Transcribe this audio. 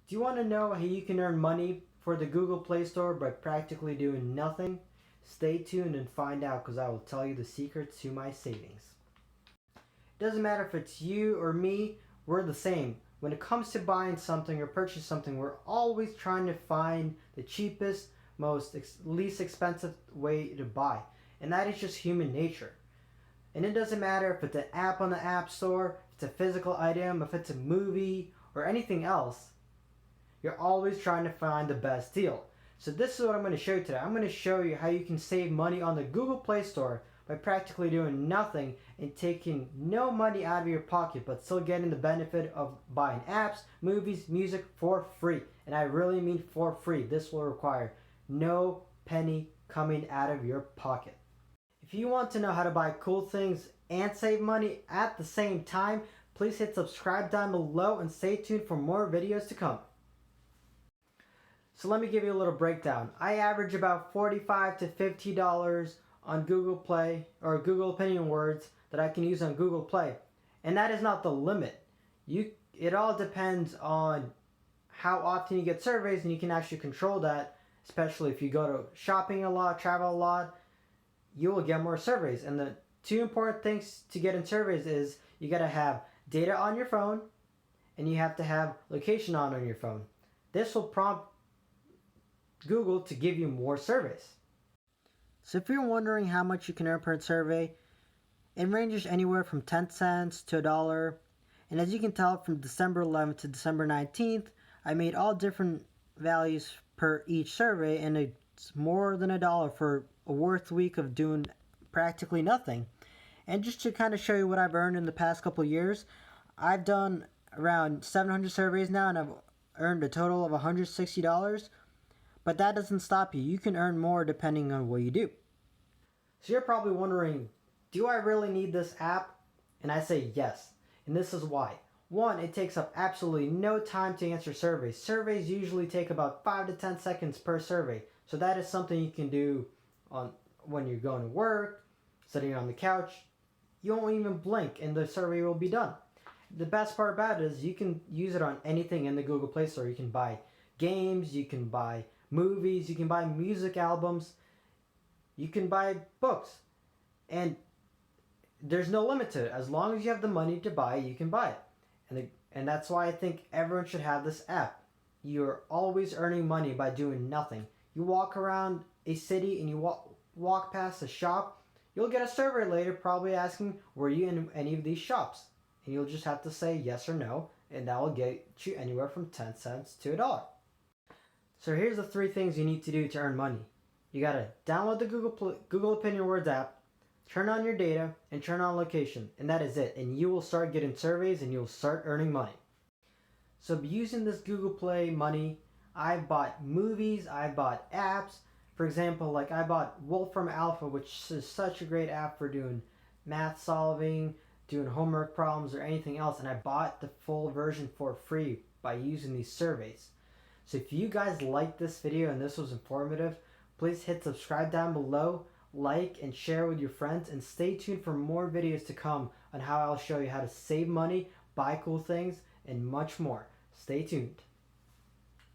Do you want to know how you can earn money for the Google Play Store by practically doing nothing? Stay tuned and find out, because I will tell you the secrets to my savings. It doesn't matter if it's you or me, we're the same. When it comes to buying something or purchasing something, we're always trying to find the cheapest, least expensive way to buy. And that is just human nature. And it doesn't matter if it's an app on the App Store, if it's a physical item, if it's a movie, or anything else. You're always trying to find the best deal. So this is what I'm going to show you today. I'm going to show you how you can save money on the Google Play Store by practically doing nothing and taking no money out of your pocket, but still getting the benefit of buying apps, movies, music for free. And I really mean for free. This will require no penny coming out of your pocket. If you want to know how to buy cool things and save money at the same time, please hit subscribe down below and stay tuned for more videos to come. So let me give you a little breakdown. I average about $45 to $50 on Google Play or Google Opinion Words that I can use on Google Play. And that is not the limit. It all depends on how often you get surveys, and you can actually control that, especially if you go to shopping a lot, travel a lot, you will get more surveys. And the two important things to get in surveys is you got to have data on your phone and you have to have location on your phone. This will prompt Google to give you more surveys. So if you're wondering how much you can earn per survey, it ranges anywhere from 10 cents to $1. And as you can tell, from December 11th to December 19th, I made all different values per each survey, and it's more than $1 for a worth week of doing practically nothing. And just to kind of show you what I've earned in the past couple of years, I've done around 700 surveys now, and I've earned a total of $160. But that doesn't stop you. You can earn more depending on what you do. So you're probably wondering, do I really need this app? And I say yes. And this is why. One, it takes up absolutely no time to answer surveys. Surveys usually take about 5 to 10 seconds per survey. So that is something you can do when you're going to work, sitting on the couch. You won't even blink and the survey will be done. The best part about it is you can use it on anything in the Google Play Store. You can buy games, you can buy movies, you can buy music albums, you can buy books, and there's no limit to it. As long as you have the money to buy, you can buy it. And that's why I think everyone should have this app. You're always earning money by doing nothing. You walk around a city and you walk past a shop, you'll get a survey later probably asking, were you in any of these shops? And you'll just have to say yes or no, and that will get you anywhere from 10 cents to $1. So here's the 3 things you need to do to earn money. You gotta download the Google Opinion Words app, turn on your data, and turn on location. And that is it. And you will start getting surveys and you'll start earning money. So using this Google Play money, I've bought movies, I've bought apps. For example, like I bought Wolfram Alpha, which is such a great app for doing math solving, doing homework problems, or anything else. And I bought the full version for free by using these surveys. So if you guys liked this video and this was informative, please hit subscribe down below, like and share with your friends, and stay tuned for more videos to come on how I'll show you how to save money, buy cool things, and much more. Stay tuned.